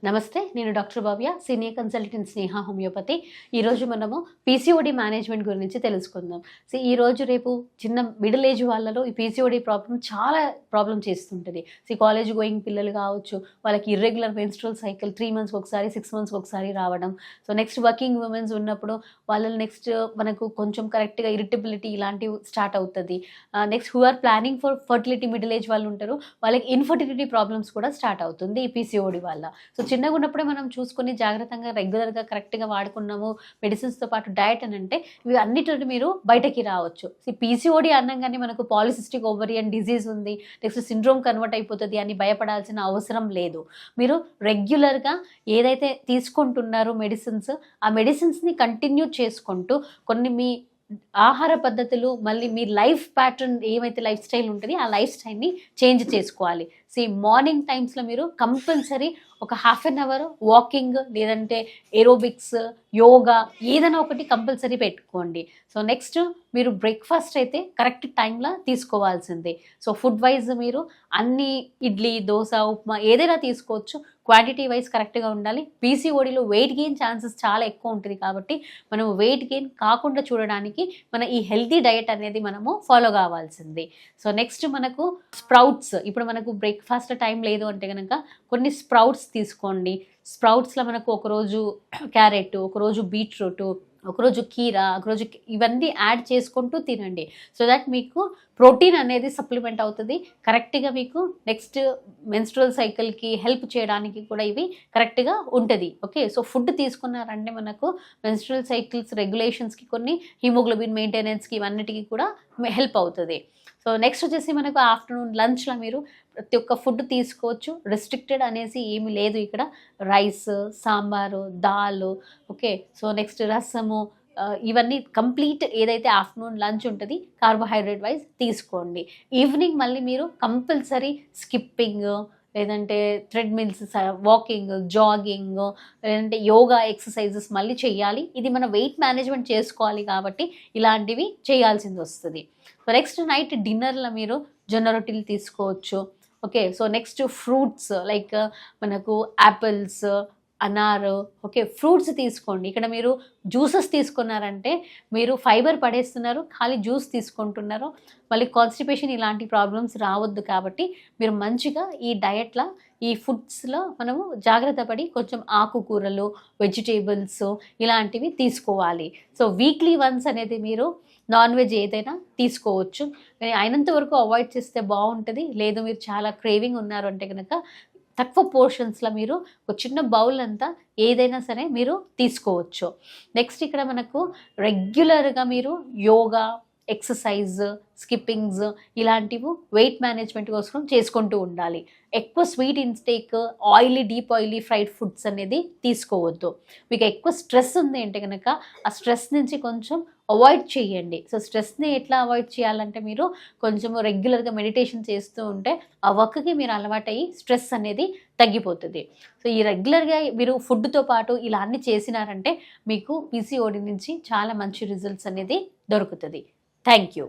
నమస్తే, నేను డాక్టర్ భవ్య, senior consultant స్నేహ homeopathy. ఈరోజు మనము పీసీఓడి మేనేజ్మెంట్ గురించి తెలుసుకుందాం. ఈరోజు రేపు చిన్న మిడిల్ ఏజ్ వాళ్ళలో ఈ పీసీఓడి ప్రాబ్లం చాలా ప్రాబ్లం చేస్తుంటుంది. కాలేజ్ గోయింగ్ పిల్లలు కావచ్చు, వాళ్ళకి ఇర్రెగ్యులర్ మెన్స్ట్రువల్ సైకిల్ 3 మంత్స్కి ఒకసారి 6 మంత్స్కి ఒకసారి రావడం. నెక్స్ట్ వర్కింగ్ ఉమెన్స్ ఉన్నప్పుడు వాళ్ళని నెక్స్ట్ మనకు కొంచెం కరెక్ట్గా ఇరిటబిలిటీ ఇలాంటివి స్టార్ట్ అవుతుంది. Next who are planning for fertility middle age వాళ్ళు ఉంటారు, వాళ్ళకి ఇన్ఫర్టిలిటీ ప్రాబ్లమ్స్ కూడా స్టార్ట్ అవుతుంది ఈ పీసీఓడి వల్ల. చిన్నగా ఉన్నప్పుడే మనం చూసుకొని జాగ్రత్తగా రెగ్యులర్గా కరెక్ట్గా వాడుకున్నాము, మెడిసిన్స్తో పాటు డయట్ అని అంటే ఇవి అన్నిటి మీరు బయటకి రావచ్చు. పీసీఓడి అనగానే మనకు పాలిసిస్టిక్ ఓవరియన్ డిజీజ్ ఉంది, నెక్స్ట్ సిండ్రోమ్ కన్వర్ట్ అయిపోతుంది అని భయపడాల్సిన అవసరం లేదు. మీరు రెగ్యులర్గా ఏదైతే తీసుకుంటున్నారో మెడిసిన్స్, ఆ మెడిసిన్స్ని కంటిన్యూ చేసుకుంటూ కొన్ని మీ ఆహార పద్ధతులు, మళ్ళీ మీ లైఫ్ ప్యాటర్న్ ఏమైతే లైఫ్ స్టైల్ ఉంటుంది ఆ లైఫ్ స్టైల్ని చేంజ్ చేసుకోవాలి. మార్నింగ్ టైమ్స్లో మీరు కంపల్సరీ ఒక హాఫ్ అన్ అవర్ వాకింగ్, లేదంటే ఏరోబిక్స్, యోగా ఏదైనా ఒకటి కంపల్సరీ పెట్టుకోండి. నెక్స్ట్ మీరు బ్రేక్ఫాస్ట్ అయితే కరెక్ట్ టైంలో తీసుకోవాల్సిందే. ఫుడ్ వైజ్ మీరు అన్ని ఇడ్లీ, దోశ, ఉప్మా ఏదైనా తీసుకోవచ్చు. క్వాంటిటీ వైజ్ కరెక్ట్గా ఉండాలి. పీసీఓడిలో వెయిట్ గెయిన్ ఛాన్సెస్ చాలా ఎక్కువ ఉంటుంది కాబట్టి మనం వెయిట్ గెయిన్ కాకుండా చూడడానికి మన ఈ హెల్తీ డయట్ అనేది మనము ఫాలో కావాల్సింది. నెక్స్ట్ మనకు స్ప్రౌట్స్, ఇప్పుడు మనకు బ్రేక్ఫాస్ట్ టైం లేదు అంటే కనుక కొన్ని స్ప్రౌట్స్ తీసుకోండి. స్ప్రౌట్స్లో మనకు ఒకరోజు క్యారెట్, ఒకరోజు బీట్రూట్, ఒకరోజు కీరా, ఒకరోజు ఇవన్నీ యాడ్ చేసుకుంటూ తినండి. దట్ మీకు ప్రోటీన్ అనేది సప్లిమెంట్ అవుతుంది. కరెక్ట్గా మీకు నెక్స్ట్ మెన్స్ట్రువల్ సైకిల్కి హెల్ప్ చేయడానికి కూడా ఇవి కరెక్ట్గా ఉంటుంది. ఓకే, ఫుడ్ తీసుకున్నారంటే మనకు మెన్స్ట్రువల్ సైకిల్స్ రెగ్యులేషన్స్కి, కొన్ని హిమోగ్లోబిన్ మెయింటెనెన్స్కి, ఇవన్నిటికీ కూడా హెల్ప్ అవుతుంది. నెక్స్ట్ వచ్చేసి మనకు ఆఫ్టర్నూన్ లంచ్లో మీరు ప్రతి ఒక్క ఫుడ్ తీసుకోవచ్చు. రెస్ట్రిక్టెడ్ అనేసి ఏమీ లేదు ఇక్కడ. Rice, sambar, dal, okay, next రసము, ఇవన్నీ కంప్లీట్ ఏదైతే ఆఫ్టర్నూన్ లంచ్ ఉంటుంది కార్బోహైడ్రేట్ వైజ్ తీసుకోండి. ఈవినింగ్ మళ్ళీ మీరు కంపల్సరీ స్కిప్పింగ్, లేదంటే ట్రెడ్మిల్స్, వాకింగ్, జాగింగ్, లేదంటే యోగా ఎక్సర్సైజెస్ మళ్ళీ చేయాలి. ఇది మన వెయిట్ మేనేజ్మెంట్ చేసుకోవాలి కాబట్టి ఇలాంటివి చేయాల్సింది వస్తుంది. నెక్స్ట్ నైట్ డిన్నర్లో మీరు జొన్న రొట్టెలు తీసుకోవచ్చు. ఓకే, నెక్స్ట్ ఫ్రూట్స్ లైక్ మనకు యాపిల్స్, అనారు, ఓకే, ఫ్రూట్స్ తీసుకోండి. ఇక్కడ మీరు జ్యూసెస్ తీసుకున్నారంటే మీరు ఫైబర్ పడేస్తున్నారు, ఖాళీ జ్యూస్ తీసుకుంటున్నారు, మళ్ళీ కాన్స్టిపేషన్ ఇలాంటి ప్రాబ్లమ్స్ రావద్దు. కాబట్టి మీరు మంచిగా ఈ డయట్లో, ఈ ఫుడ్స్లో మనము జాగ్రత్త పడి కొంచెం ఆకుకూరలు, వెజిటేబుల్స్ ఇలాంటివి తీసుకోవాలి. వీక్లీ వన్స్ అనేది మీరు నాన్ వెజ్ ఏదైనా తీసుకోవచ్చు. అయినంత వరకు అవాయిడ్ చేస్తే బాగుంటుంది. లేదు మీరు చాలా క్రేవింగ్ ఉన్నారు అంటే కనుక తక్కువ పోర్షన్స్లో మీరు ఒక చిన్న బౌల్ అంతా ఏదైనా సరే మీరు తీసుకోవచ్చు. నెక్స్ట్ ఇక్కడ మనకు రెగ్యులర్గా మీరు యోగా, ఎక్సర్సైజ్, స్కిప్పింగ్స్ ఇలాంటివి వెయిట్ మేనేజ్మెంట్ కోసం చేసుకుంటూ ఉండాలి. ఎక్కువ sweet intake, oily, deep oily fried foods అనేది తీసుకోవద్దు. మీకు ఎక్కువ స్ట్రెస్ ఉంది అంటే కనుక ఆ స్ట్రెస్ నుంచి కొంచెం అవాయిడ్ చేయండి. స్ట్రెస్ని ఎట్లా అవాయిడ్ చేయాలంటే మీరు కొంచెం రెగ్యులర్గా మెడిటేషన్ చేస్తూ ఉంటే ఆ వర్క్కి మీరు అలవాటయ్యి స్ట్రెస్ అనేది తగ్గిపోతుంది. ఈ రెగ్యులర్గా మీరు ఫుడ్తో పాటు ఇలా అన్ని చేసినారంటే మీకు పీసీఓడి నుంచి చాలా మంచి రిజల్ట్స్ అనేది దొరుకుతుంది. Thank you.